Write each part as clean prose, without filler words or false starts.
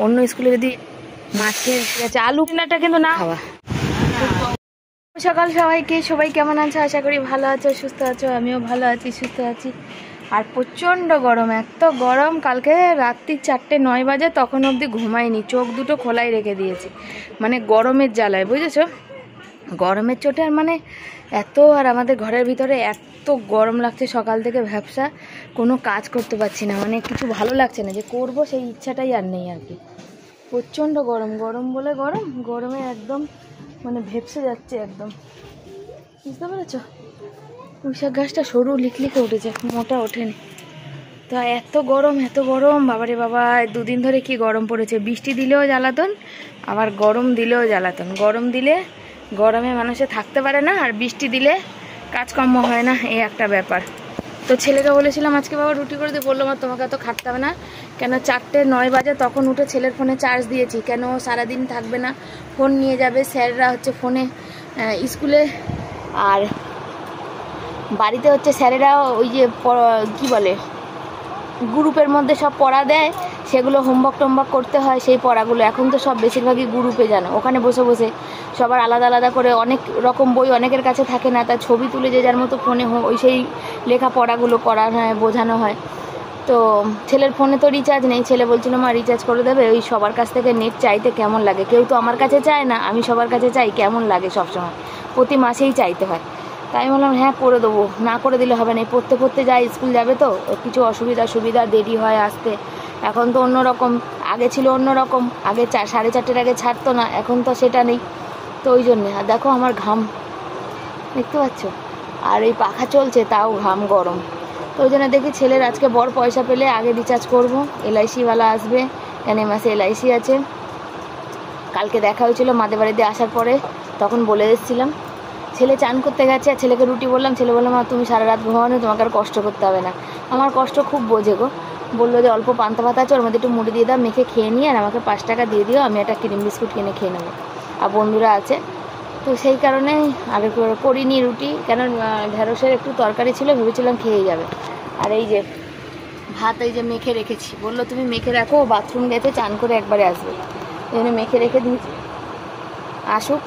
অন্য স্কুলে যদি মাছের আলু কেনাটা কিন্তু না খাওয়া। সকাল সবাই কেমন আছো? আশা করি ভালো আছো, সুস্থ আছো। আমিও ভালো আছি, সুস্থ আছি। আর প্রচণ্ড গরম, এত গরম। কালকে রাত্রি 4:09 বাজে তখন অবধি ঘুমাইনি, চোখ দুটো খোলাই রেখে দিয়েছি, মানে গরমের জ্বালায়, বুঝেছো? গরমের চোটে আর মানে এত, আর আমাদের ঘরের ভিতরে এত গরম লাগছে সকাল থেকে, ভ্যাপসা, কোনো কাজ করতে পারছি না, মানে কিছু ভালো লাগছে না, যে করব সেই ইচ্ছাটাই আর নেই আর কি। প্রচণ্ড গরম, গরম বলে গরম, গরমে একদম মানে ভেপসে যাচ্ছে একদম, বুঝতে পেরেছো? পুঁইশাক গাছটা সরু লিকলিকে উঠেছে, মোটা ওঠেনি। তো এত গরম বাবারে বাবা, 2 দিন ধরে কি গরম পড়েছে। বৃষ্টি দিলেও জ্বালাতন, আবার গরম দিলেও জ্বালাতন। গরম দিলে গরমে মানুষে থাকতে পারে না, আর বৃষ্টি দিলে কাজকর্ম হয় না, এই একটা ব্যাপার। তো ছেলেকে বলেছিলাম আজকে বাবা রুটি করে দিয়ে, বললো মা তোমাকে এত খাটতে হবে না, কেন 4:09 বাজে তখন উঠে ছেলের ফোনে চার্জ দিয়েছি, কেন সারাদিন থাকবে না, ফোন নিয়ে যাবে, স্যাররা হচ্ছে ফোনে স্কুলে, আর বাড়িতে হচ্ছে স্যারেরা ওই যে কি বলে গ্রুপের মধ্যে সব পড়া দেয়, সেগুলো হোমওয়ার্ক টোমওয়ার্ক করতে হয়, সেই পড়াগুলো এখন তো সব বেশিরভাগই গ্রুপে, জানো, ওখানে বসে বসে সবার আলাদা আলাদা করে অনেক রকম বই অনেকের কাছে থাকে না, তার ছবি তুলে যে যার মতো ফোনে ওই সেই লেখা পড়াগুলো করা হয়, বোঝানো হয়। তো ছেলের ফোনে তো রিচার্জ নেই, ছেলে বলছিল মা রিচার্জ করে দেবে। ওই সবার কাছ থেকে নেট চাইতে কেমন লাগে, কেউ তো আমার কাছে চায় না, আমি সবার কাছে চাই, কেমন লাগে সবসময়, প্রতি মাসেই চাইতে হয়। তাই বললাম হ্যাঁ করে দেবো, না করে দিলে হবে না, পড়তে পড়তে যায়, স্কুল যাবে তো কিছু সুবিধা দেরি হয় আসতে। এখন তো অন্য রকম, আগে ছিল অন্য রকম, আগে 4:30 আগে ছাড়তো না, এখন তো সেটা নেই। তো ওই জন্যে, আর দেখো আমার ঘাম দেখতে পাচ্ছ, আর এই পাখা চলছে তাও ঘাম গরম। তো ওই জন্য দেখি ছেলের আজকে বড় পয়সা পেলে আগে রিচার্জ করবো, LIC-ওয়ালা আসবে, কেন এই মাসে LIC আছে। কালকে দেখা হয়েছিল মাদের বাড়িতে আসার পরে, তখন বলে এসেছিলাম। ছেলে চান করতে গেছে, আর ছেলেকে রুটি বললাম, ছেলে বললাম মা তুমি সারা রাত ঘুমানো, তোমাকে আর কষ্ট করতে হবে না। আমার কষ্ট খুব বোঝে গো, বললো যে অল্প পান্তা ভাত আছে, ওর মধ্যে একটু মুড়ি দিয়ে দাও, মেখে খেয়ে নিয়ে, আর আমাকে 5 টাকা দিয়ে দিও, আমি একটা ক্রিম বিস্কুট কিনে খেয়ে নেবো, আর বন্ধুরা আছে। তো সেই কারণে আর করিনি রুটি, কেন ঢেঁড়সের একটু তরকারি ছিল, ভেবেছিলাম খেয়ে যাবে। আর এই যে ভাত এই যে মেখে রেখেছি, বললো তুমি মেখে রাখো, বাথরুম গেছে, চান করে একবারে আসবে, এই জন্য মেখে রেখে দিয়েছি, আসুক।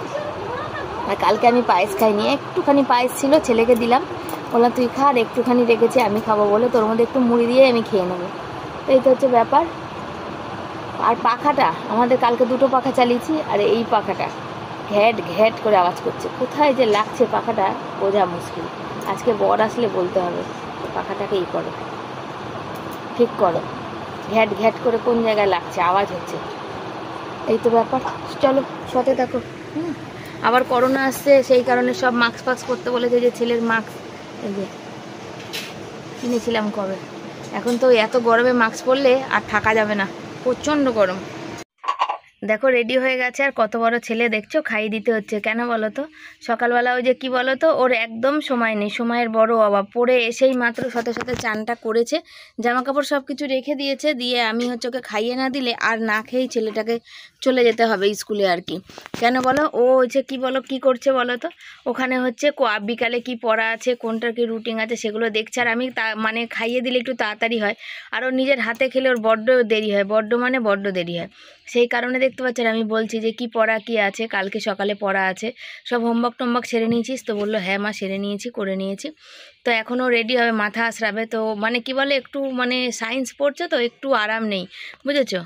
আর কালকে আমি পায়েস খাইনি, একটুখানি পায়েস ছিল, ছেলেকে দিলাম, বললাম তুই খা, আর একটুখানি রেখেছি আমি খাবো বলে, তোর মধ্যে একটু মুড়ি দিয়ে আমি খেয়ে নেবো। এই তো হচ্ছে ব্যাপার। আর পাখাটা আমাদের কালকে 2টো পাখা চালিয়েছি, আর এই পাখাটা ঘ্যাট ঘ্যাট করে আওয়াজ করছে, কোথায় যে লাগছে পাখাটা বোঝা মুশকিল। আজকে বর আসলে বলতে হবে পাখাটাকে করো, ঠিক করো, ঘ্যাট ঘ্যাট করে কোন জায়গায় লাগছে, আওয়াজ হচ্ছে। এই তো ব্যাপার, চলো সাথে থাকো। আবার করোনা আসছে, সেই কারণে সব মাস্ক ফাস্ক করতে বলেছে, যে ছেলের মাস্ক এই যে কিনেছিলাম কবে, এখন তো এত গরমে মাস্ক পরলে আর থাকা যাবে না, প্রচণ্ড গরম। দেখো রেডি হয়ে গেছে, আর কত বড় ছেলে দেখছো, খাইয়ে দিতে হচ্ছে, কেন বলো তো? সকালবেলা ওই যে কি বলো তো, ওর একদম সময় নেই, সময়ের বড় অভাব, পড়ে এসেই মাত্র সাথে সাথে চানটা করেছে, জামা কাপড় সব কিছু রেখে দিয়েছে, দিয়ে আমি হচ্ছে ওকে খাইয়ে না দিলে আর না খেয়েই ছেলেটাকে চলে যেতে হবে স্কুলে আর কি। কেন বলো, ও হচ্ছে কি বলো কি করছে বলো তো, ওখানে হচ্ছে বিকালে কি পড়া আছে, কোনটার কি রুটিন আছে, সেগুলো দেখছে, আর আমি মানে খাইয়ে দিলে একটু তাড়াতাড়ি হয়, আর ওর নিজের হাতে খেলে ওর বড্ড দেরি হয়, বড্ড দেরি হয়। সেই কারণে দেখতে পাচ্ছেন আমি বলছি যে কি পড়া কি আছে, কালকে সকালে পড়া আছে, সব হোমওয়ার্ক টোমওয়ার্ক সেরে নিয়েছিস তো? বললো হ্যাঁ মা সেরে নিয়েছি, করে নিয়েছি। তো এখনও রেডি হবে, মাথা আঁচড়াবে, তো মানে কি বলে একটু মানে সায়েন্স পড়ছে তো, একটু আরাম নেই, বুঝেছো?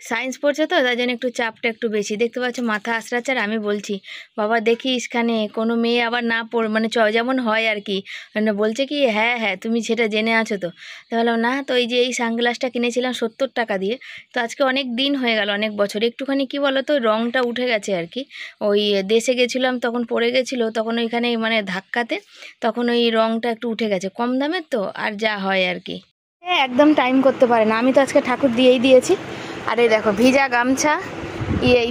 সায়েন্স পড়ছে তো, তাই জন্য একটু চাপটা একটু বেশি, দেখতে পাচ্ছ মাথা আঁচড়াচ্ছে। আর আমি বলছি বাবা দেখিস খানে কোনো মেয়ে আবার না পড়, মানে যেমন হয় আর কি। বলছে কি হ্যাঁ হ্যাঁ তুমি সেটা জেনে আছো তো? বললাম না, তো এই যে এই সানগ্লাসটা কিনেছিলাম 70 টাকা দিয়ে, তো আজকে অনেক দিন হয়ে গেল, অনেক বছর, একটুখানি কি বলো তো রঙটা উঠে গেছে আর কি, ওই দেশে গেছিলাম তখন পড়ে গেছিলো, তখন ওইখানে মানে ধাক্কাতে, তখন ওই রঙটা একটু উঠে গেছে, কম দামের তো, আর যা হয় আর কি, একদম টাইম করতে পারে না। আমি তো আজকে ঠাকুর দিয়েই দিয়েছি। আর এই দেখো ভিজা গামছা, এই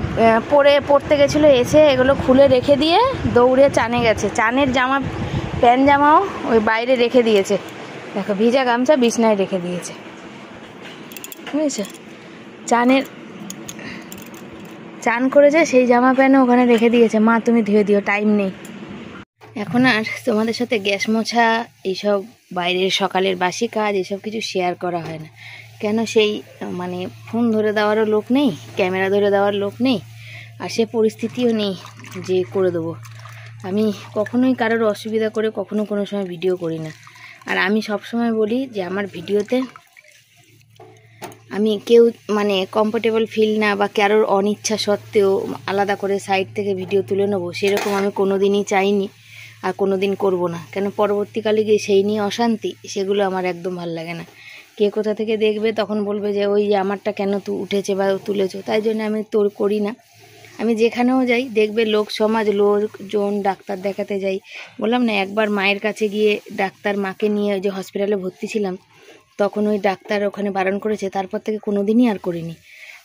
পড়তে গেছিলো, এসে এগুলো খুলে রেখে দিয়ে দৌড়ে চানে গেছে, চানের জামা প্যান্ট জামাও ওই বাইরে রেখে দিয়েছে, দেখো ভিজা গামছা বিছনায় রেখে দিয়েছে, বুঝেছো? চান করেছে, সেই জামা প্যান্ট ওখানে রেখে দিয়েছে, মা তুমি ধুয়ে দিও, টাইম নেই এখন। আর তোমাদের সাথে গ্যাস মোছা এইসব বাইরের সকালের বাসি কাজ এসব কিছু শেয়ার করা হয় না, কেন সেই মানে ফোন ধরে দেওয়ারও লোক নেই, ক্যামেরা ধরে দেওয়ার লোক নেই, আর সে পরিস্থিতিও নেই যে করে দেবো। আমি কখনোই কারোর অসুবিধা করে কখনো কোনো সময় ভিডিও করি না। আর আমি সব সময় বলি যে আমার ভিডিওতে আমি কেউ মানে কমফোর্টেবল ফিল না বা কারোর অনিচ্ছা সত্ত্বেও আলাদা করে সাইড থেকে ভিডিও তুলে নেবো, সেরকম আমি কোনো দিনই চাইনি আর কোনো দিন করবো না। কেন পরবর্তীকালে গিয়ে সেই নিয়ে অশান্তি, সেগুলো আমার একদম ভালো লাগে না। কে কোথা থেকে দেখবে তখন বলবে যে ওই যে আমারটা কেন উঠেছে বা তুলেছো, তাই জন্য আমি তোর করি না। আমি যেখানেও যাই দেখবে লোক সমাজ লোকজন ডাক্তার দেখাতে যাই, বললাম না একবার মায়ের কাছে গিয়ে ডাক্তার মাকে নিয়ে যে হসপিটালে ভর্তি ছিলাম, তখন ওই ডাক্তার ওখানে বারণ করেছে, তারপর থেকে কোনো দিনই আর করিনি।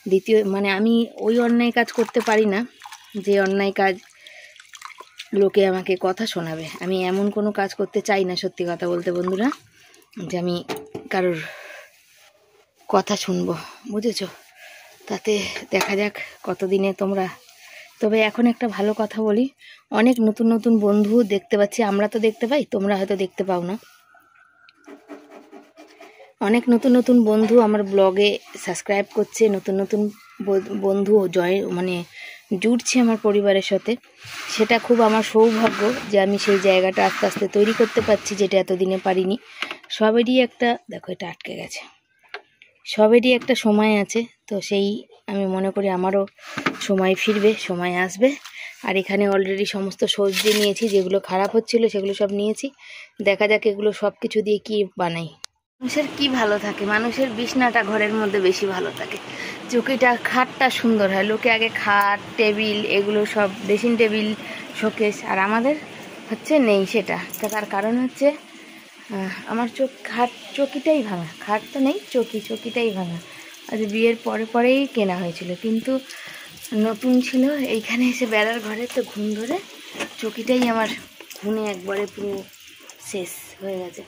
দ্বিতীয় মানে আমি ওই অন্যায় কাজ করতে পারি না যে অন্যায় কাজ লোকে আমাকে কথা শোনাবে। আমি এমন কোনো কাজ করতে চাই না, সত্যি কথা বলতে বন্ধুরা, যে আমি কারোর কথা শুনবো, বুঝেছো? তাতে দেখা যাক কতদিনে তোমরা। তবে এখন একটা ভালো কথা বলি, অনেক নতুন নতুন বন্ধু দেখতে পাচ্ছি, আমরা তো দেখতে পাই, তোমরা হয়তো দেখতে পাও না। অনেক নতুন নতুন বন্ধু আমার ব্লগে সাবস্ক্রাইব করছে, নতুন নতুন বন্ধু মানে জুড়ছে আমার পরিবারের সাথে। সেটা খুব আমার সৌভাগ্য যে আমি সেই জায়গাটা আস্তে আস্তে তৈরি করতে পারছি, যেটা এতদিনে পারিনি। সবেরই একটা, দেখো এটা আটকে গেছে, সবেরই একটা সময় আছে, তো সেই আমি মনে করি আমারও সময় ফিরবে, সময় আসবে। আর এখানে অলরেডি সমস্ত সবজি নিয়েছি, যেগুলো খারাপ হচ্ছিল সেগুলো সব নিয়েছি। দেখা যাক এগুলো সব কিছু দিয়ে কি বানাই। মানুষের কি ভালো থাকে, মানুষের বিছনাটা ঘরের মধ্যে বেশি ভালো থাকে, চৌকিটা খাটটা সুন্দর হয়। লোকে আগে খাট টেবিল এগুলো সব ড্রেসিং টেবিল শোকেস, আর আমাদের হচ্ছে নেই সেটা। তার কারণ হচ্ছে আমার চৌকিটাই ভাঙা, খাট তো নেই, চৌকিটাই ভাঙা। আজ বিয়ের পরেই কেনা হয়েছিল, কিন্তু নতুন ছিল। এইখানে এসে বেড়ার ঘরে তো ঘুম ধরে চৌকিটাই আমার ঘুনে একবারে পুরো শেষ হয়ে গেছে।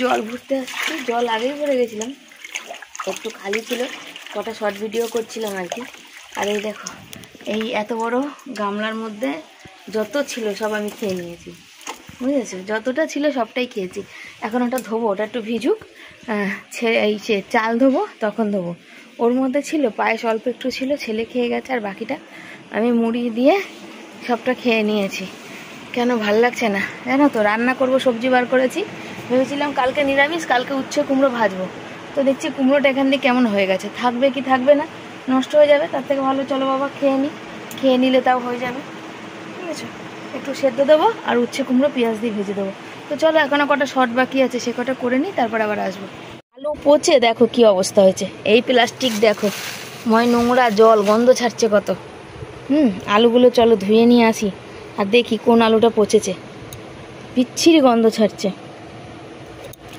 জল ভরতে আসছি, জল আগেই ভরে গেছিলাম, একটু খালি ছিল, কটা শর্ট ভিডিও করছিলাম আর কি। আর এই দেখো এই এত বড় গামলার মধ্যে যত ছিল সব আমি খেয়ে নিয়েছি, বুঝেছো? যতটা ছিল সবটাই খেয়েছি। এখন ওটা ধোবো, ওটা একটু ভিজুক, সে চাল ধোবো, তখন ধোবো। ওর মধ্যে ছিল পায়েস অল্প একটু ছিল, ছেলে খেয়ে গেছে, আর বাকিটা আমি মুড়ি দিয়ে সবটা খেয়ে নিয়েছি। কেন ভাল লাগছে না জানো তো? রান্না করব, সবজি বার করেছি, ভেবেছিলাম কালকে নিরামিষ, কালকে উচ্ছে কুমড়ো ভাজবো, তো দেখছি কুমড়োটা এখান দিয়ে কেমন হয়ে গেছে, থাকবে কি থাকবে না, নষ্ট হয়ে যাবে, তার থেকে ভালো চলো বাবা খেয়ে নিই, খেয়ে নিলে তাও হয়ে যাবে, ঠিক আছে? একটু সেদ্ধ দেবো আর উচ্ছে কুমড়ো পেঁয়াজ দিয়ে ভেজে দেবো। তো চলো এখনও কটা শর্ট বাকি আছে, সে কটা করে নিই, তারপর আবার আসবো। আলু পচে দেখো কি অবস্থা হয়েছে, এই প্লাস্টিক দেখো ময় নোংরা, জল গন্ধ ছাড়ছে কত। আলুগুলো চলো ধুয়ে নিয়ে আসি আর দেখি কোন আলুটা পচেছে, বিচ্ছিরি গন্ধ ছাড়ছে।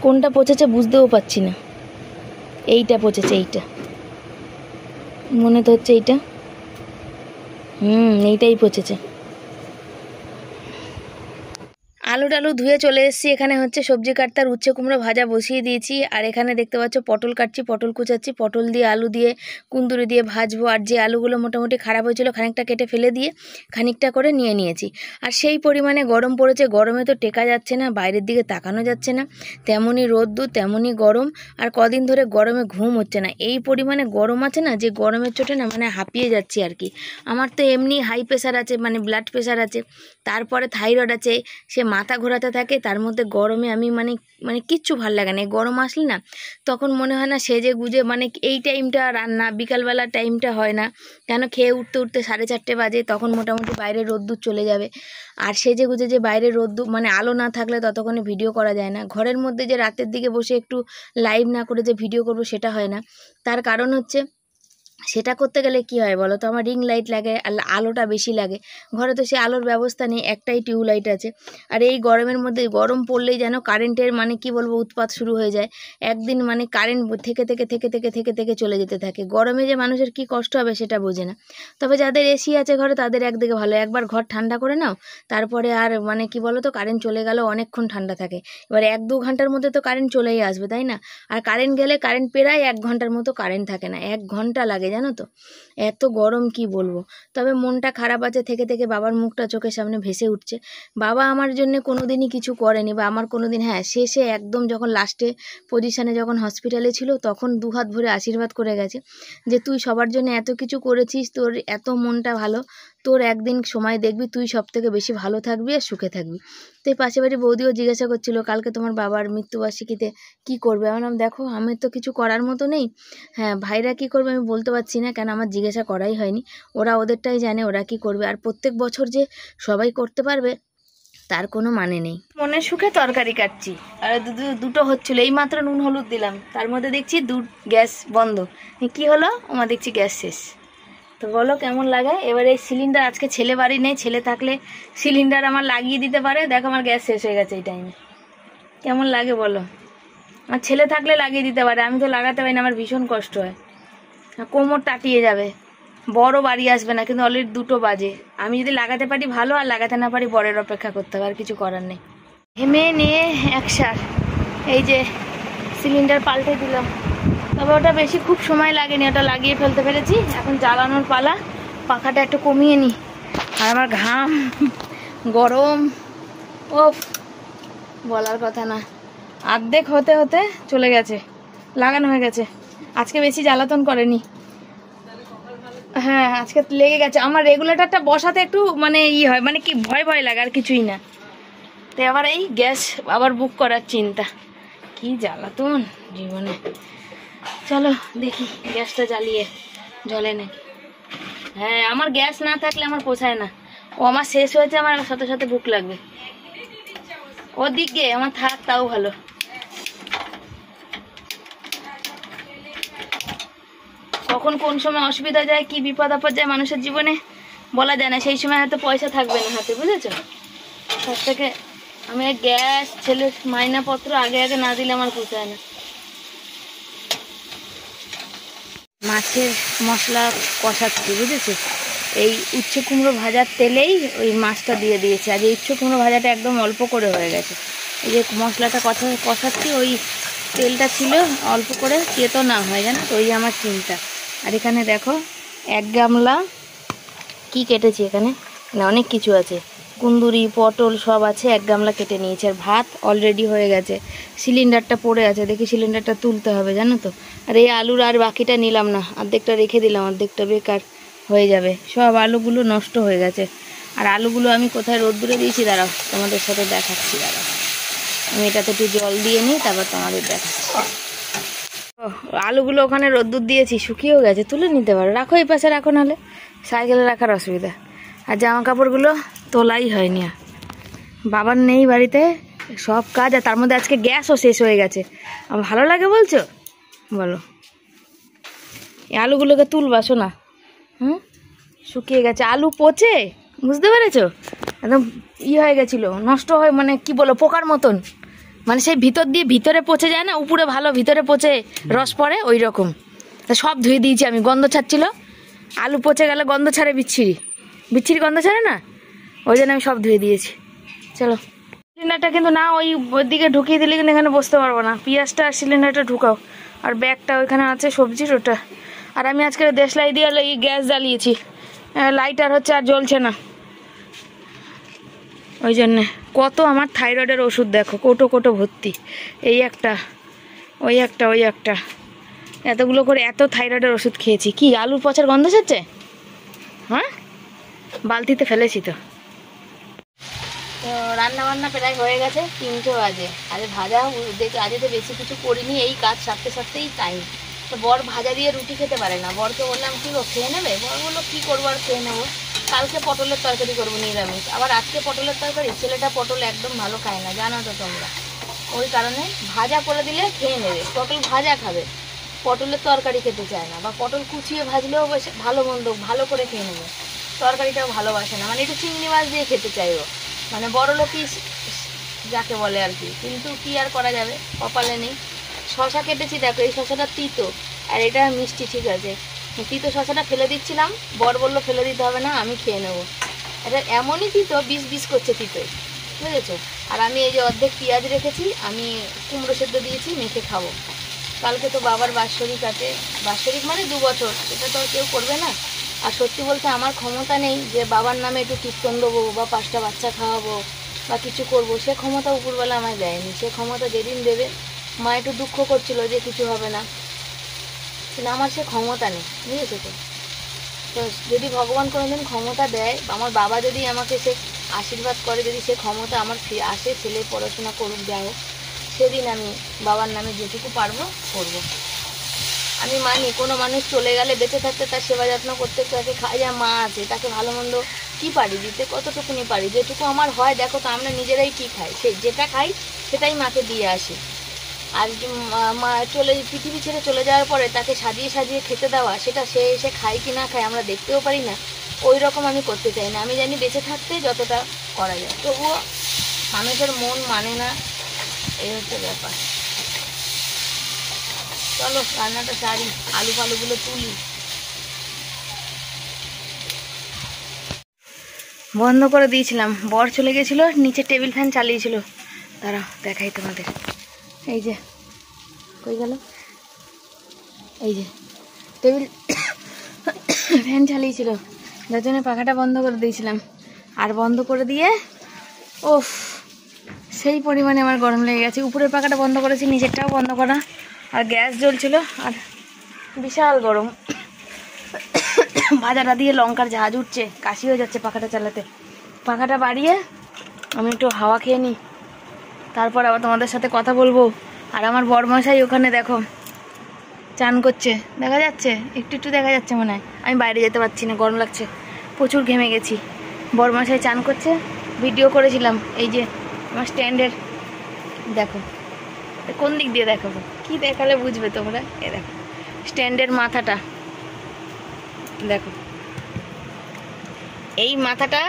কোনটা পচেছে বুঝতেও পারছি না। এইটা পচেছে, এইটা মনে তো হচ্ছে এইটা, এইটাই পচেছে। আলু টালু ধুয়ে চলে এসেছি, এখানে হচ্ছে সবজি কাটতে আর উচ্ছে কুমড়ো ভাজা বসিয়ে দিয়েছি। আর এখানে দেখতে পাচ্ছ পটল কাটছি, পটল কুচাচ্ছি, পটল দিয়ে আলু দিয়ে কুন্দুরি দিয়ে ভাজবো। আর যে আলুগুলো মোটামুটি খারাপ হয়েছিল খানিকটা কেটে ফেলে দিয়ে খানিকটা করে নিয়েছি। আর সেই পরিমাণে গরম পড়েছে, গরমে তো টেকা যাচ্ছে না, বাইরের দিকে তাকানো যাচ্ছে না, তেমনই রোদ্দুর তেমনই গরম। আর কদিন ধরে গরমে ঘুম হচ্ছে না, এই পরিমাণে গরম আছে না, যে গরমের চোটে না মানে হাঁপিয়ে যাচ্ছি আর কি। আমার তো এমনি হাই প্রেশার আছে, মানে ব্লাড প্রেশার আছে, তারপরে থাইরয়েড আছে, সে মাথা ঘোরাতে থাকে, তার মধ্যে গরমে আমি মানে কিচ্ছু ভাল লাগে না। গরম আসলে না তখন মনে হয় না সেজে গুজে, মানে এই টাইমটা রান্না, বিকালবেলা টাইমটা হয় না, কেন খেয়ে উঠতে উঠতে 4:30 বাজে, তখন মোটামুটি বাইরে রোদ্দুর চলে যাবে। আর সেজে গুজে যে বাইরে রোদ্দুর মানে আলো না থাকলে ততক্ষণে ভিডিও করা যায় না। ঘরের মধ্যে যে রাতের দিকে বসে একটু লাইভ না করে যে ভিডিও করব সেটা হয় না। তার কারণ হচ্ছে সেটা করতে গেলে কি হয় বলো তো, আমার রিং লাইট লাগে, আলোটা বেশি লাগে। ঘরে তো সে আলোর ব্যবস্থা নেই, একটাই টিউবলাইট আছে। আর এই গরমের মধ্যে গরম পড়লেই যেন কারেন্টের মানে কি বলবো উৎপাত শুরু হয়ে যায়। একদিন মানে কারেন্ট থেকে চলে যেতে থাকে। গরমে যে মানুষের কি কষ্ট হবে সেটা বোঝে না। তবে যাদের এসি আছে ঘরে তাদের একদিকে ভালো, একবার ঘর ঠান্ডা করে নাও, তারপরে আর মানে কি বলো তো কারেন্ট চলে গেল অনেকক্ষণ ঠান্ডা থাকে। এবার 1-2 ঘন্টার মধ্যে তো কারেন্ট চলেই আসবে, তাই না? আর কারেন্ট গেলে কারেন্ট প্রায় 1 ঘন্টার মতো কারেন্ট থাকে না, 1 ঘন্টা লাগে লাগে জানো তো, এত গরম কি বলবো। তবে মনটা খারাপ আছে, থেকে থেকে বাবার মুখটা চোখের সামনে ভেসে উঠছে। বাবা আমার জন্য কোনোদিনই কিছু করেনি, বা আমার কোনোদিন, হ্যাঁ শেষে একদম যখন লাস্টে পজিশানে যখন হসপিটালে ছিল তখন দুহাত ভরে আশীর্বাদ করে গেছে যে তুই সবার জন্য এত কিছু করেছিস, তোর এত মনটা ভালো, তোর একদিন সময় দেখবি তুই সব থেকে বেশি ভালো থাকবি আর সুখে থাকবি। তো এই পাশে বাড়ি বৌদিও জিজ্ঞাসা করছিল কালকে তোমার বাবার মৃত্যুবার্ষিকীতে কি করবে। আমি বললাম দেখো আমি তো কিছু করার মতো নেই, হ্যাঁ ভাইরা কি করবে আমি বলতে পারছি না, কেন আমার জিজ্ঞাসা করাই হয়নি, ওরা ওদেরটাই জানে ওরা কি করবে। আর প্রত্যেক বছর যে সবাই করতে পারবে তার কোনো মানে নেই। মনের সুখে তরকারি কাটছি, আর দুটো হচ্ছিল, এই মাত্র নুন হলুদ দিলাম, তার মধ্যে দেখছি গ্যাস বন্ধ। কি হলো, আমার দেখছি গ্যাস শেষ। তো বলো কেমন লাগে। এবার এই সিলিন্ডার, আজকে ছেলে বাড়ি নেই, ছেলে থাকলে সিলিন্ডার আমার লাগিয়ে দিতে পারে, দেখো আমার গ্যাস শেষ হয়ে গেছে এই টাইমে, কেমন লাগে বলো। আমার ছেলে থাকলে লাগিয়ে দিতে পারে, আমি তো লাগাতে পারি না, আমার ভীষণ কষ্ট হয়, কোমর টাটিয়ে যাবে। বড় বাড়ি আসবে না, কিন্তু অলরেডি 2টো বাজে, আমি যদি লাগাতে পারি ভালো, আর লাগাতে না পারি বরের অপেক্ষা করতে হবে, আর কিছু করার নেই। হেমে নিয়ে একসার এই যে সিলিন্ডার পাল্টে দিলাম, তবে ওটা বেশি খুব সময় লাগেনি, ওটা লাগিয়ে ফেলতে পেরেছি। এখন জ্বালানোর পালা, পাখাটা একটু কমিয়ে নিই। আর আমার ঘাম, গরম, ও বলার কথা না, অর্ধেক হতে হতে চলে গেছে, লাগানো হয়ে গেছে। আজকে বেশি জ্বালাতন করেনি, হ্যাঁ আজকে লেগে গেছে। আমার রেগুলেটরটা বসাতে একটু মানে হয়, মানে কি ভয় ভয় লাগে, আর কিছুই না। তো আবার এই গ্যাস আবার বুক করার চিন্তা, কি জ্বালাতন জীবনে। চলো দেখি গ্যাসটা জ্বালিয়ে জ্বলে নাকি। হ্যাঁ আমার গ্যাস না থাকলে আমার পোষায় না, ও আমার শেষ হয়েছে, আমার সাথে সাথে ভুক লাগবে। ওদিকে আমার থাক তাও ভালো। কখন কোন সময় অসুবিধা যায়, কি বিপদ আপদ যায় মানুষের জীবনে বলা যায় না, সেই সময় হয়তো পয়সা থাকবে না হাতে, বুঝেছো। সব থেকে আমি গ্যাস, ছেলের মাইনাপত্র আগে আগে না দিলে আমার পোষায় না। মাছের মশলা কষাচ্ছি, বুঝেছো। এই উচ্ছে কুমড়ো ভাজার তেলেই ওই মাছটা দিয়ে দিয়েছি, আর এই উচ্ছে কুমড়ো ভাজাটা একদম অল্প করে হয়ে গেছে। এই যে মশলাটা কষাচ্ছি, ওই তেলটা ছিল অল্প করে, তেতো না হয় জানো তো, ওই আমার চিন্তা। আর এখানে দেখো 1 গামলা কি কেটেছি, এখানে অনেক কিছু আছে, কুন্দুরি পটল সব আছে, 1 গামলা কেটে নিয়েছি। আর ভাত অলরেডি হয়ে গেছে, সিলিন্ডারটা পড়ে আছে, দেখি সিলিন্ডারটা তুলতে হবে জানো তো। আর এই আলুর আর বাকিটা নিলাম না, অর্ধেকটা রেখে দিলাম, অর্ধেকটা বেকার হয়ে যাবে, সব আলুগুলো নষ্ট হয়ে গেছে। আর আলুগুলো আমি কোথায় রোদ্দুরে দিয়েছি দাঁড়াও তোমাদের সাথে দেখাচ্ছি, দাঁড়াও আমি এটাতে একটু জল দিয়ে নিই, তারপর তোমাদের দেখাচ্ছি। আলুগুলো ওখানে রোদ্দুর দিয়েছি, শুকিয়েও গেছে, তুলে নিতে পারো, রাখো এই পাশে রাখো, নাহলে সাইকেলে রাখার অসুবিধা। আর জামা কাপড়গুলো তোলাই হয়নি, বাবার নেই বাড়িতে, সব কাজ, আর তার মধ্যে আজকে গ্যাসও শেষ হয়ে গেছে। আমার ভালো লাগে বলছো, বলো। এই আলুগুলোকে তুলবা শোনা, শুকিয়ে গেছে, আলু পচে, বুঝতে পেরেছো, একদম হয়ে গেছিলো, নষ্ট হয়ে, মানে কি বলো পোকার মতন, মানে সেই ভিতর দিয়ে ভিতরে পচে যায় না, উপরে ভালো ভিতরে পচে রস পড়ে, ওই রকম। তা সব ধুয়ে দিয়েছি আমি, গন্ধ ছাড়ছিল, আলু পচে গেলে গন্ধ ছাড়ে, বিচ্ছিরি বিচ্ছিরি গন্ধ ছাড়ে না, ওই জন্য আমি সব ধুয়ে দিয়েছি। চলো সিলিন্ডারটা কিন্তু না ওই দিকে ঢুকিয়ে দিলে কিন্তু এখানে বসতে পারবো না, পেঁয়াজটা আর সিলিন্ডারটা ঢুকাও, আর ব্যাগটা ওইখানে আছে সবজির ওটা। আর আমি আজকে দেশলাই দিয়ে গ্যাস জ্বালিয়েছি, লাইটার হচ্ছে আর জ্বলছে না, ওই জন্যে। কত আমার থাইরয়েডের ওষুধ দেখো, কোটো কোটো ভর্তি, এই একটা ওই একটা ওই একটা, এতগুলো করে এত থাইরয়েডের ওষুধ খেয়েছি। কি আলুর পচার গন্ধ ছাড়ছে, হ্যাঁ বালতিতে ফেলেছি তো। তো রান্না বান্না প্রায় হয়ে গেছে, 3টে বাজে। আরে ভাজা দেখে আজকে তো বেশি কিছু করিনি, এই কাজ সারতে সারতেই টাইম। তো বর ভাজা দিয়ে রুটি খেতে পারে না, বরকে বললাম কি গো খেয়ে নেবে, বর বললো কী করবো আর খেয়ে নেবো, কালকে পটলের তরকারি করবো নিরামিষ, আবার আজকে পটলের তরকারি, ছেলেটা পটল একদম ভালো খায় না জানো তো তোমরা, ওই কারণে ভাজা করে দিলে খেয়ে নেবে, পটল ভাজা খাবে, পটলের তরকারি খেতে চায় না, বা পটল কুচিয়ে ভাজলেও বেশ ভালো মন্দ ভালো করে খেয়ে নেবে, তরকারিটাও ভালোবাসে না, মানে একটু চিংড়ি মাছ দিয়ে খেতে চাইবো, মানে বড় লোকই যাকে বলে আর কি, কিন্তু কি আর করা যাবে, কপালে নেই। শশা কেটেছি দেখো, এই শশাটা তিতো আর এটা মিষ্টি, ঠিক আছে, তিতো শশাটা ফেলে দিচ্ছিলাম, বর বললো ফেলে দিতে হবে না, আমি খেয়ে নেবো, এটা এমনই তিতো, বিষ করছে তিতো, বুঝেছো। আর আমি এই যে অর্ধেক পেঁয়াজ রেখেছি, আমি কুমড়ো সেদ্ধ দিয়েছি, মেখে খাবো, কালকে তো বাবার বাৎসরিক আছে, বাৎসরিক মানে 2 বছর, সেটা তো আর কেউ করবে না। আর সত্যি বলতে আমার ক্ষমতা নেই যে বাবার নামে একটু কীর্তন দেবো বা 5টা বাচ্চা খাওয়াবো বা কিছু করব, সে ক্ষমতা উপরবেলা আমায় দেয়নি। সে ক্ষমতা যেদিন দেবে, মা একটু দুঃখ করছিল যে কিছু হবে না, কিন্তু আমার সে ক্ষমতা নেই, বুঝেছো তো। তো যদি ভগবান কোনোদিন ক্ষমতা দেয়, আমার বাবা যদি আমাকে সে আশীর্বাদ করে, যদি সে ক্ষমতা আমার ফিরে আসে, ছেলে পড়াশোনা করুক যাই হোক, সেদিন আমি বাবার নামে যেটুকু পারবো করব। আমি মানি কোনো মানুষ চলে গেলে বেঁচে থাকতে তার সেবা যত্ন করতে, তাকে খাওয়া মা আছে, তাকে ভালো মন্দ কী পারি দিতে, কতটুকুনি পারি, যেটুকু আমার হয়। দেখো তো আমরা নিজেরাই কী খাই, সে যেটা খাই সেটাই মাকে দিয়ে আসি। আর মা পৃথিবী ছেড়ে চলে যাওয়ার পরে তাকে সাজিয়ে সাজিয়ে খেতে দেওয়া, সেটা সে এসে খায় কি না খায় আমরা দেখতেও পারি না। ওই রকম আমি করতে চাই না। আমি জানি বেঁচে থাকতে যতটা করা যায়, তবুও মানুষের মন মানে না, এই হচ্ছে ব্যাপার। চলো রান্নাটা সারি, আলু ফালুগুলো তুলি। বন্ধ করে দিয়েছিলাম, বর চলে গেছিলো, নিচে টেবিল ফ্যান চালিয়েছিল। দাঁড়াও দেখাই তোমাদের, এই যে কই গেল, এই যে টেবিল ফ্যান চালিয়েছিল, যার জন্য পাখাটা বন্ধ করে দিয়েছিলাম। আর বন্ধ করে দিয়ে ওফ সেই পরিমাণে আমার গরম লেগে গেছে। উপরের পাখাটা বন্ধ করেছি, নিচেরটাও বন্ধ করা, আর গ্যাস জ্বলছিল, আর বিশাল গরম। ভাজাটা দিয়ে লঙ্কার ঝাঁজ উঠছে, কাশি হয়ে যাচ্ছে পাখাটা চালাতে। পাখাটা বাড়িয়ে আমি একটু হাওয়া খেয়ে নিই, তারপর আবার তোমাদের সাথে কথা বলবো। আর আমার বরমশাই ওখানে দেখো চান করছে, দেখা যাচ্ছে একটু একটু দেখা যাচ্ছে মনে হয়। আমি বাইরে যেতে পারছি না, গরম লাগছে, প্রচুর ঘেমে গেছি। বরমশাই চান করছে, ভিডিও করেছিলাম। এই যে আমার স্ট্যান্ডের দেখো, কোন দিক দিয়ে দেখাবো, কি দেখালে বুঝবে তোমরা। এ দেখো স্ট্যান্ডের মাথাটা দেখো, এই মাথাটা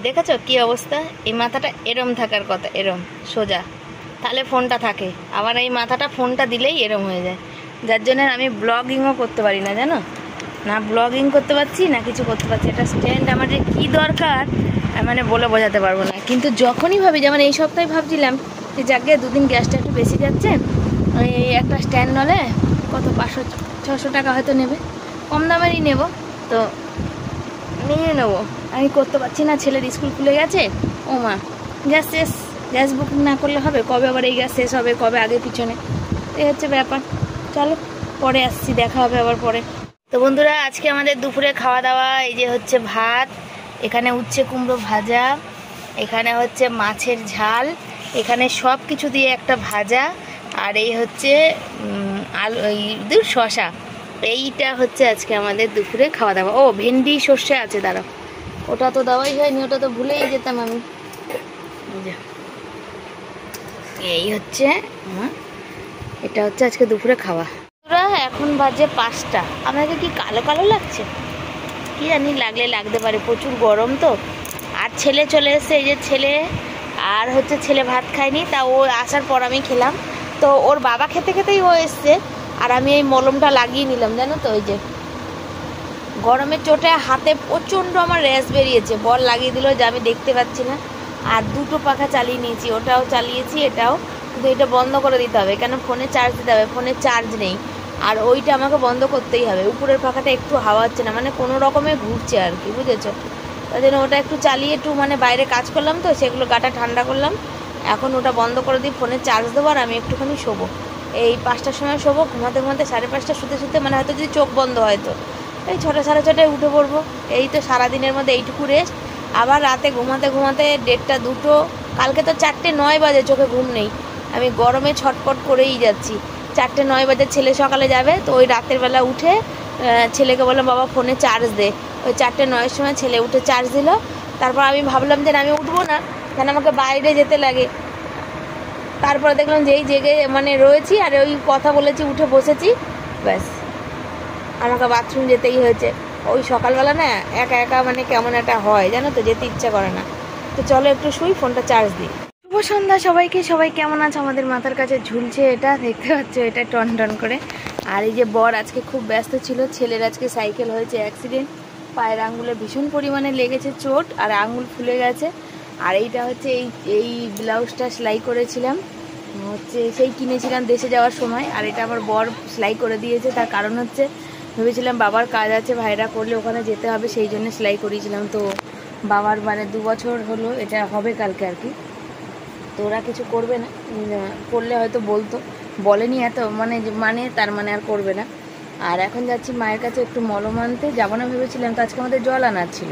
দেখেছো কি অবস্থা। এই মাথাটা এরম থাকার কথা, এরম সোজা, তাহলে ফোনটা থাকে। আবার এই মাথাটা ফোনটা দিলেই এরম হয়ে যায়, যার জন্য আমি ব্লগিংও করতে পারি না, জানো না। ব্লগিং করতে পারছি না, কিছু করতে পারছি। এটা স্ট্যান্ড আমার যে কী দরকার মানে বলে বোঝাতে পারবো না। কিন্তু যখনই ভাবি, যেমন এই সপ্তাহে ভাবছিলাম যে যাকে 2 দিন গ্যাসটা একটু বেশি যাচ্ছে, ওই একটা স্ট্যান্ড হলে কত 500-600 টাকা হয়তো নেবে, কম দামেরই নেব, তো নিয়ে নেবো। আমি করতে পারছি না, ছেলের স্কুল খুলে গেছে। ও মা, গ্যাস শেষ, গ্যাস বুকিং না করলে হবে, কবে আবার এই গ্যাস শেষ হবে, কবে আগে পিছনে, এই হচ্ছে ব্যাপার। চলো পরে আসছি, দেখা হবে আবার পরে। তো বন্ধুরা আজকে আমাদের দুপুরে খাওয়া দাওয়া এই যে হচ্ছে ভাত, এখানে উচ্ছে কুমড়ো ভাজা, এখানে হচ্ছে মাছের ঝাল, এখানে সব কিছু দিয়ে একটা ভাজা, আর এই হচ্ছে আলু শশা। এইটা হচ্ছে আজকে আমাদের দুপুরে খাওয়া দাওয়া। ও ভেন্ডি সর্ষে আছে, দাঁড়াও, ওটা তো দেওয়াই হয়নি, ওটা তো ভুলেই যেতাম আমি। এই হচ্ছে এটা হচ্ছে আজকে দুপুরে খাওয়া। এখন বাজে 5টা, আপনাকে কি কালো কালো লাগছে কি জানি, লাগলে লাগতে পারে, প্রচুর গরম তো। আর ছেলে চলে এসছে, এই যে ছেলে, আর হচ্ছে ছেলে ভাত খায়নি, তা ও আসার পর আমি খেলাম। তো ওর বাবা খেতে খেতেই ও এসছে, আর আমি এই মলমটা লাগিয়ে নিলাম, জানো তো। ওই যে গরমের চোটে হাতে প্রচণ্ড আমার র্যাশ বেরিয়েছে, বল লাগিয়ে দিল যে আমি দেখতে পাচ্ছি না। আর 2টো পাখা চালিয়ে নিয়েছি, ওটাও চালিয়েছি, এটাও, কিন্তু এটা বন্ধ করে দিতে হবে, কেন ফোনে চার্জ দিতে হবে, ফোনে চার্জ নেই। আর ওইটা আমাকে বন্ধ করতেই হবে। উপরের পাখাটা একটু হাওয়া হচ্ছে না, মানে কোনো রকমে ঘুরছে আর কি, বুঝেছো। তাই জন্য ওটা একটু চালিয়ে একটু মানে বাইরে কাজ করলাম, তো সেগুলো গাটা ঠান্ডা করলাম। এখন ওটা বন্ধ করে দিই, ফোনে চার্জ দেবো, আর আমি একটুখানি শোবো। এই 5টার সময় শোবো, ঘুমাতে ঘুমাতে 5:30 শুতে শুতে, মানে হয়তো যদি চোখ বন্ধ হয় তো এই 6টা 6:30 উঠে পড়বো। এই তো সারাদিনের মধ্যে এইটুকু রেস্ট। আবার রাতে ঘুমাতে ঘুমাতে 1:30 2টো, কালকে তো 4:09 বাজে, চোখে ঘুম নেই, আমি গরমে ছটপট করেই যাচ্ছি। 4:09 বাজে ছেলে সকালে যাবে, তো ওই রাতের বেলা উঠে ছেলেকে বললাম বাবা ফোনে চার্জ দে। ওই 4:09 সময় ছেলে উঠে চার্জ দিল। তারপর আমি ভাবলাম যে আমি উঠবো না, কেন আমাকে বাইরে যেতে লাগে। তারপরে দেখলাম যে এই জেগে মানে রয়েছি, আর ওই কথা বলেছি, উঠে বসেছি, ব্যাস আমাকে বাথরুম যেতেই হয়েছে। ওই সকালবেলা না একা একা মানে কেমন একটা হয়, জানো তো, যেতে ইচ্ছা করে না। তো চলো একটু শুই, ফোনটা চার্জ দিই। শুভ সন্ধ্যা সবাইকে, সবাই কেমন আছে। আমাদের মাথার কাছে ঝুলছে এটা, দেখতে পাচ্ছ, এটা টন টন করে। আর এই যে বর আজকে খুব ব্যস্ত ছিল, ছেলের আজকে সাইকেল হয়েছে অ্যাক্সিডেন্ট, পায়ের আঙুলে ভীষণ পরিমাণে লেগেছে চোট, আর আঙুল ফুলে গেছে। আর এইটা হচ্ছে এই ব্লাউজটা সেলাই করেছিলাম, হচ্ছে সেই কিনেছিলাম দেশে যাওয়ার সময়, আর এটা আমার বর সেলাই করে দিয়েছে। তার কারণ হচ্ছে ভেবেছিলাম বাবার কাজ আছে, ভাইরা করলে ওখানে যেতে হবে, সেই জন্য সেলাই করিয়েছিলাম। তো বাবার মানে 2 বছর হলো, এটা হবে কালকে আর কি। তো ওরা কিছু করবে না, করলে হয়তো বলতো, বলেনি এত মানে তার মানে আর করবে না। আর এখন যাচ্ছি মায়ের কাছে একটু মলম আনতে, যাবো না ভেবেছিলাম, তো আজকে আমাদের জল আনার ছিল।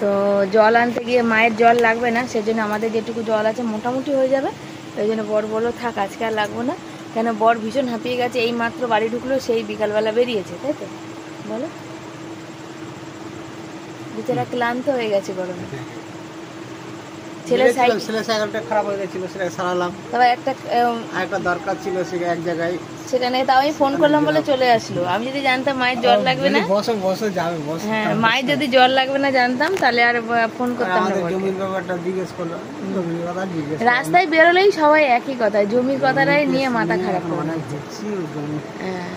তো জল আনতে গিয়ে মায়ের জল লাগবে না, সেজন্য আমাদের যেটুকু জল আছে মোটামুটি হয়ে যাবে। ওই জন্য বর বললো থাক আজকে আর লাগবো না, কেন বর ভীষণ হাঁপিয়ে গেছে, এই মাত্র বাড়ি ঢুকলো, সেই বিকালবেলা বেরিয়েছে, তাই তো বলো, বেচারা ক্লান্ত হয়ে গেছে গরমে। ছেলে সাইকেলটা খারাপ হয়ে গেছিল, সেটা সারালাম। তবে একটা দরকার ছিল এক জায়গায়, সেখানে তাও আমি ফোন করলাম বলে চলে আসলো। আমি যদি জানতাম মায়ের জল লাগবে না, হ্যাঁ মায়ের যদি জল লাগবে না জানতাম তাহলে আর ফোন করতাম না। রাস্তায় বেরোলেই সবাই একই কথা, জমির কথাটাই নিয়ে মাথা খারাপ করে। হ্যাঁ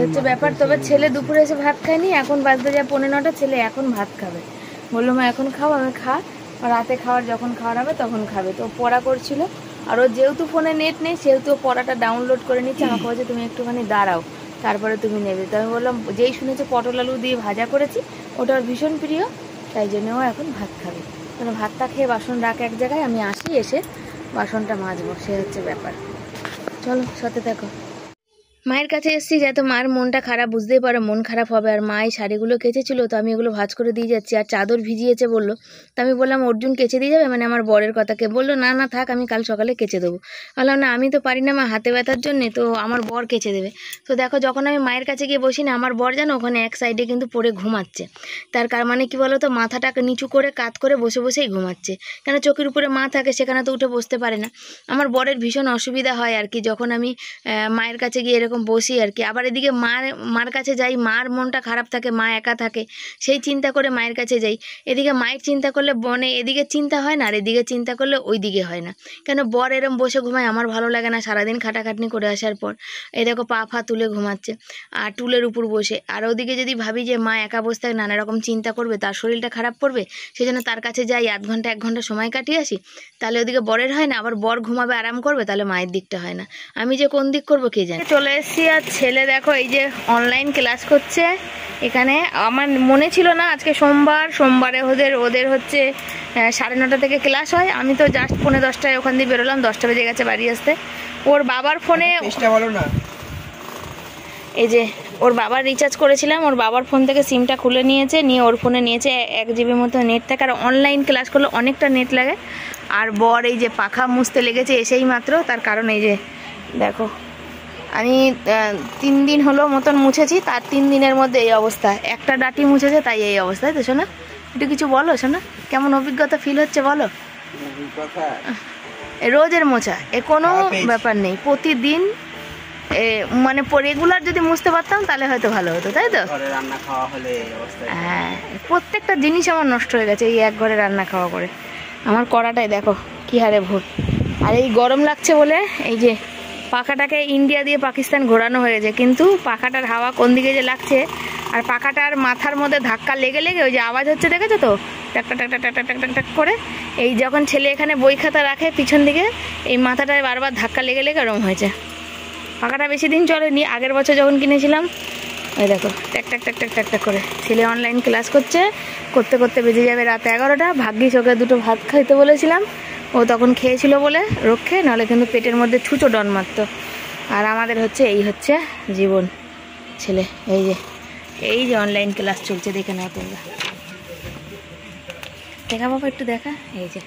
হচ্ছে ব্যাপার। তবে ছেলে দুপুরে এসে ভাত খায়নি, এখন বাজতে যায় 9:45, ছেলে এখন ভাত খাবে। বললো মা এখন খাও, আমি খা, রাতে খাওয়ার যখন খাওয়ার হবে তখন খাবে। তো পড়া করছিল, আর ও যেহেতু ফোনে নেট নেই সেহেতু পড়াটা ডাউনলোড করে নিচ্ছে। আমাকে বলছে তুমি একটুখানি দাঁড়াও তারপরে তুমি নেবে। তো আমি বললাম, যেই শুনেছে পটল আলু দিয়ে ভাজা করেছি, ওটা ওর ভীষণ প্রিয়, তাই জন্য ও এখন ভাত খাবে। মানে ভাতটা খেয়ে বাসন রাখ এক জায়গায়, আমি আসি, এসে বাসনটা মাজবো, সে হচ্ছে ব্যাপার। চলো সাথে থাকো। মায়ের কাছে এসেছি, যাতে মার মনটা খারাপ, বুঝতেই পারো মন খারাপ হবে। আর মা এই শাড়িগুলো কেচেছিল, তো আমি এগুলো ভাঁজ করে দিয়ে যাচ্ছি। আর চাদর ভিজিয়েছে বললো, তো আমি বললাম অর্জুন কেচে দিয়ে যাবে, মানে আমার বরের কথাকে। বললো না না থাক, আমি কাল সকালে কেচে দেবো। বললাম না আমি তো পারি না মা, হাতে ব্যথার জন্যে, তো আমার বর কেচে দেবে। তো দেখো যখন আমি মায়ের কাছে গিয়ে বসি না, আমার বর জানো ওখানে এক সাইডে কিন্তু পড়ে ঘুমাচ্ছে। তার মানে কি বলো তো, মাথাটাকে নিচু করে কাত করে বসে বসেই ঘুমাচ্ছে, কেন চোখের উপরে মা থাকে, সেখানে তো উঠে বসতে পারে না। আমার বরের ভীষণ অসুবিধা হয় আর কি, যখন আমি মায়ের কাছে গিয়ে এরকম বসি আর কি। আবার এদিকে মার কাছে যাই, মার মনটা খারাপ থাকে, মা একা থাকে, সেই চিন্তা করে মায়ের কাছে যাই। এদিকে মায়ের চিন্তা করলে এদিকে চিন্তা হয় না, আর এদিকে চিন্তা করলে ওই দিকে হয় না। কেন বর এরম বসে ঘুমায়, আমার ভালো লাগে না। সারাদিন খাটাখাটনি করে আসার পর এই দেখো পা ফা তুলে ঘুমাচ্ছে, আর টুলের উপর বসে। আর ওদিকে যদি ভাবি যে মা একা বসে থাকে, নানা রকম চিন্তা করবে, তার শরীরটা খারাপ পড়বে, সেজন্য তার কাছে যাই, 1 ঘন্টা 1 ঘন্টা সময় কাটিয়ে আসি। তাহলে ওদিকে বরের হয় না, আবার বর ঘুমাবে আরাম করবে, তাহলে মায়ের দিকটা হয় না। আমি যে কোন দিক করবো কে জানে। চলে এসেছি, আর ছেলে দেখো এই যে অনলাইন ক্লাস করছে এখানে। আমার মনে ছিল না আজকে সোমবারে ওদের হচ্ছে 9:30 থেকে ক্লাস হয়। আমি তো জাস্ট 9:45 ওখান দিয়ে বেরোলাম, 10টা বেজে গেছে বাড়ি আসতে। ওর বাবার ফোনে এই যে ওর বাবার রিচার্জ করেছিলাম, ওর বাবার ফোন থেকে সিমটা খুলে নিয়েছে, নিয়ে ওর ফোনে নিয়েছে 1 GB মতো নেট থাকে। আর অনলাইন ক্লাস করলে অনেকটা নেট লাগে। আর বর এই যে পাখা মুছতে লেগেছে এসেই মাত্র, তার কারণ এই যে দেখো আমি 3 দিন হলো মতন মুছেছি, তার 3 দিনের মধ্যে এই অবস্থা। একটা ডাটি মুছেছে তাই এই অবস্থায়। তো শোনা একটু কিছু বলো, শোনা কেমন অভিজ্ঞতা ফিল হচ্ছে বলো। রোজের মোছা এ কোনো ব্যাপার নেই, প্রতিদিন মানে রেগুলার যদি মুছতে পারতাম তাহলে হয়তো ভালো হতো, তাই তো। হ্যাঁ প্রত্যেকটা জিনিস আমার নষ্ট হয়ে গেছে এই এক ঘরে রান্না খাওয়া করে। আমার কড়াটাই দেখো কি হারে ভোট। আর এই গরম লাগছে বলে এই যে পাখাটাকে ইন্ডিয়া দিয়ে পাকিস্তান ঘোরানো হয়েছে, কিন্তু পাখাটার হাওয়া কোন দিকে যে লাগছে, আর পাখাটার মাথার মধ্যে ধাক্কা লেগে ওই যে আওয়াজ হচ্ছে দেখেছো তো, টাক টাক টাক টাক টাক টাক টাক করে। এই যখন ছেলে এখানে বই খাতা রাখে পিছন দিকে, এই মাথাটায় বারবার ধাক্কা লেগে এরকম হয়েছে। পাখাটা বেশি দিন চলেনি, আগের বছর যখন কিনেছিলাম। ওই দেখো ট্যাক ট্যাক ট্যাক ট্যাক ট্যাক করে ছেলে অনলাইন ক্লাস করতে করতে বেজে যাবে রাত 11টা। ভাগ্যিস ওকে 2টো ভাত খাইতে বলেছিলাম, ও তখন খেয়েছিল বলে রক্ষে, নাহলে কিন্তু পেটের মধ্যে ছুঁচো ডন মারতো। আর আমাদের এই হচ্ছে জীবন। ছেলে এই যে অনলাইন ক্লাস চলছে, দেখে নাও তোমরা। দেখা বাবা একটু দেখা, এই যে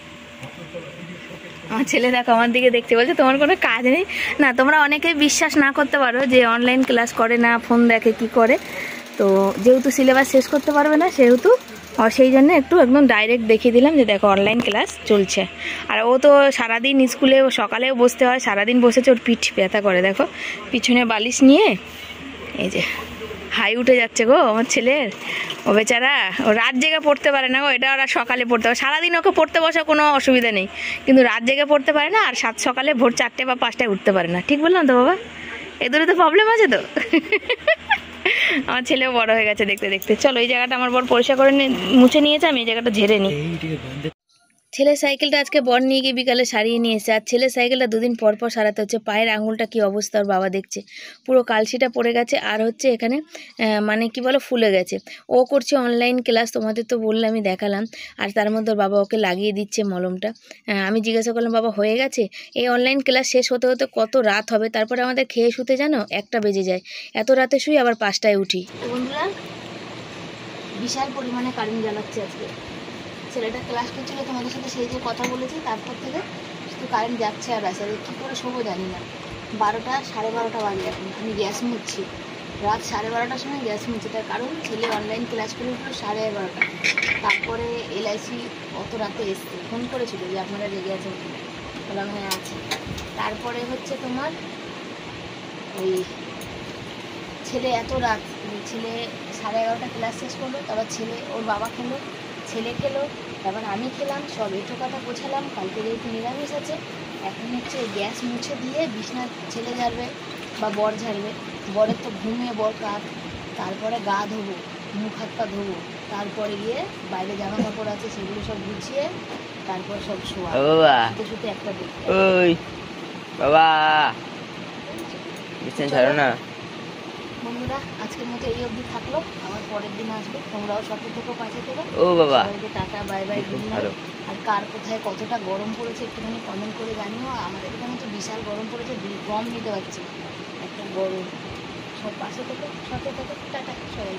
আমার ছেলে দেখো আমার দিকে দেখতে, বলছে তোমার কোনো কাজ নেই। না তোমরা অনেকেই বিশ্বাস না করতে পারো যে অনলাইন ক্লাস করে না, ফোন দেখে কি করে। তো যেহেতু সিলেবাস শেষ করতে পারবে না, সেহেতু সেই জন্য একদম ডাইরেক্ট দেখিয়ে দিলাম যে দেখো অনলাইন ক্লাস চলছে। আর ও তো সারাদিন স্কুলে সকালেও বসতে হয়, সারাদিন বসেছে, ওর পিঠ ব্যথা করে। দেখো পিছনে বালিশ নিয়ে এই যে হাই উঠে যাচ্ছে গো আমার ছেলের। ও বেচারা ও রাত জেগে পড়তে পারে না গো, এটা ওরা সকালে পড়তে পারে। সারাদিন ওকে পড়তে বসা কোনো অসুবিধা নেই, কিন্তু রাত জেগে পড়তে পারে না, আর সকালে ভোর 4টে বা 5টায় উঠতে পারে না। ঠিক বললাম তো বাবা? এদের তো প্রবলেম আছে তো। আমার ছেলেও বড় হয়ে গেছে দেখতে দেখতে। চলো এই জায়গাটা আমার বড় পরিষ্কার করে মুছে নিয়েছে, আমি এই জায়গাটা ঝেড়ে নিই। ছেলের সাইকেলটা আজকে বর নিয়ে গিয়ে বিকালে সারিয়ে নিয়ে এসে, আর ছেলের সাইকেলটা দুদিন পর পর সারাতে হচ্ছে। পায়ের আঙুলটা কি অবস্থা ওর বাবা দেখছে, পুরো কালশিটা পড়ে গেছে। আর হচ্ছে এখানে মানে কি বলো, ফুলে গেছে। ও করছে অনলাইন ক্লাস, তোমাদের তো বললাম, আমি দেখালাম। আর তার মধ্যে ওর বাবা ওকে লাগিয়ে দিচ্ছে মলমটা। আমি জিজ্ঞাসা করলাম, বাবা হয়ে গেছে? এই অনলাইন ক্লাস শেষ হতে হতে কত রাত হবে, তারপরে আমাদের খেয়ে শুতে জানো 1টা বেজে যায়। এত রাতে শুই, আবার 5টায় উঠি। তো বন্ধুরা, বিশাল পরিমাণে কারেন্ট জ্বালাচ্ছে আজকে। ছেলেটা ক্লাস করছিল তোমাদের সাথে, সেই যে কথা বলেছি, তারপর থেকে শুধু কারেন্ট যাচ্ছে আর আসে। কী করে শোবো জানি না। 12টা 12:30 বাজে এখন, আমি গ্যাস মুছছি। রাত 12:30টার সময় গ্যাস মুছছি, তার কারণ ছেলে অনলাইন ক্লাস করে উঠলো 11:30। তারপরে এলআইসি অত রাতে এসছে, ফোন করেছিল যে আপনারা রেগে আছেন, বললাম হ্যাঁ আছে। তারপরে হচ্ছে তোমার ওই ছেলে এত রাত, ছেলে 11:30 ক্লাস শেষ করলো, তারপর ছেলে ওর বাবা খেলো, ছেলে খেলো, তারপর আমি খেলাম, সব এঁটো কাটা গোছালাম। কালকে যেহেতু নিরামিষ আছে, এখন হচ্ছে গ্যাস মুছে দিয়ে বিছনা ছেলে ঝাড়বে বা বর ঝাড়বে। বরের তো ঘুমিয়ে বর কাক। তারপরে গা ধোবো, মুখ হাত পা ধোবো, তারপরে গিয়ে বাইরে জামা কাপড় আছে সেগুলো সব গুছিয়ে তারপর সব শোয়া। শুতে শুতে 1টা দিন। ওই বাবা বিছানা ছাড়ো না। বন্ধুরা, আজকের মতো এই অবধি থাকলো, আবার পরের দিন আসবে। তোমরাও সাথে থেকো, পাশে থেকো। ও বাবা, সবাইকে tata, bye bye, good night. আর কার কোথায় কতটা গরম পড়েছে একটুখানি কমেন্ট করে জানিও। আমাদের এখানে তো বিশাল গরম পড়েছে, গম নিতে পারছি একটা গরম। সব পাশে থেকো, সাথে থেকো, টাটা সবাই।